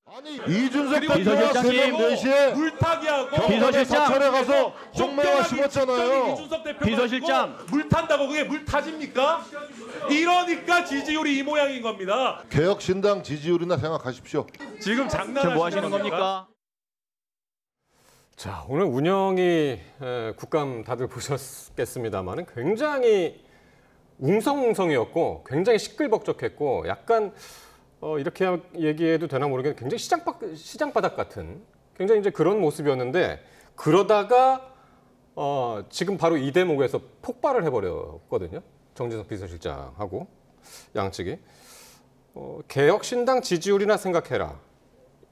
아니 이준석 비서실장님, 대표가 새벽 4시에 물타기하고 비서실장, 사찰에 가서 홍매화 쫓겨나기 심었잖아요. 이준석 대표가 비서실장. 물 탄다고 그게 물 타집니까? 이러니까 지지율이 이 모양인 겁니다. 개혁신당 지지율이나 생각하십시오. 지금 장난하시는 지금 뭐 하시는 겁니까? 자, 오늘 운영이 국감 다들 보셨겠습니다만은 굉장히 웅성웅성이었고 굉장히 시끌벅적했고 약간 이렇게 얘기해도 되나 모르겠는데 굉장히 시장바닥 같은 굉장히 이제 그런 모습이었는데 그러다가 지금 바로 이 대목에서 폭발을 해버렸거든요. 정진석 비서실장하고 양측이. 개혁신당 지지율이나 생각해라.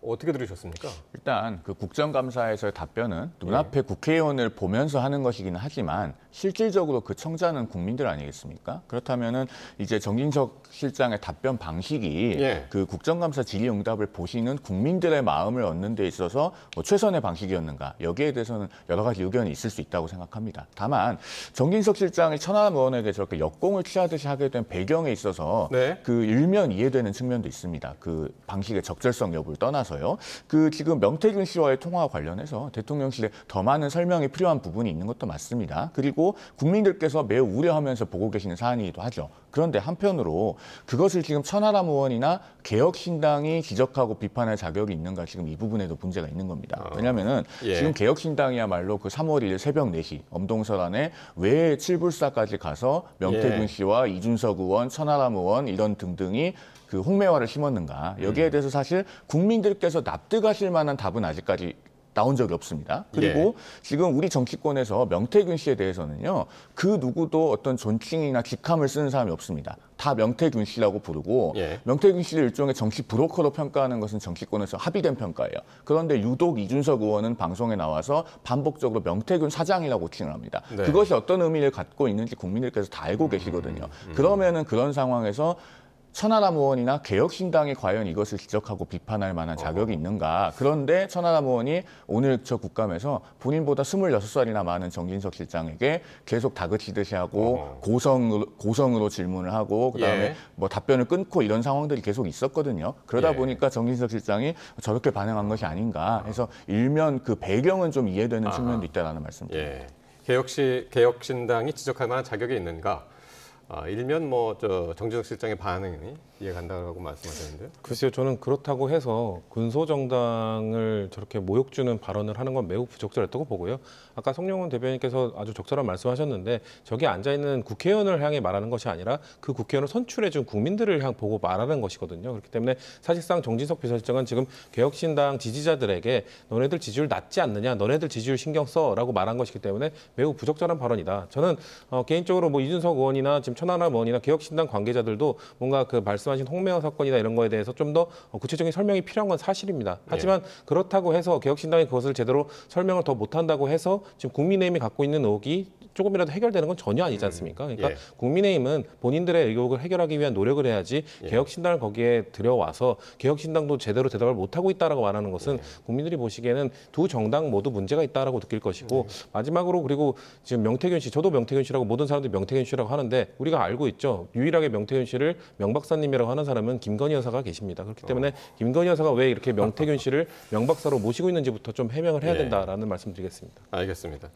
어떻게 들으셨습니까? 일단 그 국정감사에서의 답변은 눈앞에 국회의원을 보면서 하는 것이기는 하지만 실질적으로 그 청자는 국민들 아니겠습니까? 그렇다면은 이제 정진석 실장의 답변 방식이 그 국정감사 질의응답을 보시는 국민들의 마음을 얻는 데 있어서 뭐 최선의 방식이었는가 여기에 대해서는 여러 가지 의견이 있을 수 있다고 생각합니다. 다만 정진석 실장이 천하람 의원에게 저렇게 역공을 취하듯이 하게 된 배경에 있어서 그 일면 이해되는 측면도 있습니다. 그 방식의 적절성 여부를 떠나서 그 지금 명태균 씨와의 통화와 관련해서 대통령실에 더 많은 설명이 필요한 부분이 있는 것도 맞습니다. 그리고 국민들께서 매우 우려하면서 보고 계시는 사안이기도 하죠. 그런데 한편으로 그것을 지금 천하람 의원이나 개혁신당이 지적하고 비판할 자격이 있는가 지금 이 부분에도 문제가 있는 겁니다. 왜냐하면은 지금 개혁신당이야말로 그 3월 1일 새벽 4시 엄동설안에 외 칠불사까지 가서 명태균 씨와 이준석 의원, 천하람 의원 이런 등등이 그 홍매화를 심었는가 여기에 대해서 사실 국민들께서 납득하실 만한 답은 아직까지 나온 적이 없습니다. 그리고 지금 우리 정치권에서 명태균 씨에 대해서는요. 그 누구도 어떤 존칭이나 직함을 쓰는 사람이 없습니다. 다 명태균 씨라고 부르고 명태균 씨를 일종의 정치 브로커로 평가하는 것은 정치권에서 합의된 평가예요. 그런데 유독 이준석 의원은 방송에 나와서 반복적으로 명태균 사장이라고 호칭을 합니다. 그것이 어떤 의미를 갖고 있는지 국민들께서 다 알고 계시거든요. 그러면은 그런 상황에서 천하람 의원이나 개혁신당이 과연 이것을 지적하고 비판할 만한 자격이 있는가. 그런데 천하람 의원이 오늘 저 국감에서 본인보다 26살이나 많은 정진석 실장에게 계속 다그치듯이 하고 고성으로 질문을 하고 그다음에 뭐 답변을 끊고 이런 상황들이 계속 있었거든요. 그러다 보니까 정진석 실장이 저렇게 반응한 것이 아닌가 해서 일면 그 배경은 좀 이해되는 측면도 있다는 말씀드립니다. 개혁신당이 지적할 만한 자격이 있는가? 일면 뭐 정진석 실장의 반응이 이해간다고 말씀하셨는데요. 글쎄요, 저는 그렇다고 해서 군소정당을 저렇게 모욕 주는 발언을 하는 건 매우 부적절했다고 보고요. 아까 성룡원 대변인께서 아주 적절한 말씀하셨는데 저기 앉아 있는 국회의원을 향해 말하는 것이 아니라 그 국회의원을 선출해준 국민들을 향 보고 말하는 것이거든요. 그렇기 때문에 사실상 정진석 비서실장은 지금 개혁신당 지지자들에게 너네들 지지율 낮지 않느냐, 너네들 지지율 신경 써라고 말한 것이기 때문에 매우 부적절한 발언이다. 저는 개인적으로 뭐 이준석 의원이나 지금 천하람 의원이나 개혁신당 관계자들도 뭔가 그 말씀하신 홍매화 사건이나 이런 거에 대해서 좀 더 구체적인 설명이 필요한 건 사실입니다. 하지만 그렇다고 해서 개혁신당이 그것을 제대로 설명을 더 못한다고 해서 지금 국민의힘이 갖고 있는 의혹이 조금이라도 해결되는 건 전혀 아니지 않습니까? 그러니까 국민의힘은 본인들의 의혹을 해결하기 위한 노력을 해야지 개혁신당을 거기에 들여와서 개혁신당도 제대로 대답을 못하고 있다라고 말하는 것은 국민들이 보시기에는 두 정당 모두 문제가 있다라고 느낄 것이고 마지막으로 그리고 지금 명태균 씨, 저도 명태균 씨라고 모든 사람들이 명태균 씨라고 하는데 우리가 알고 있죠. 유일하게 명태균 씨를 명박사님이라고 하는 사람은 김건희 여사가 계십니다. 그렇기 때문에 김건희 여사가 왜 이렇게 명태균 씨를 명박사로 모시고 있는지부터 좀 해명을 해야 된다라는 말씀드리겠습니다. 알겠습니다.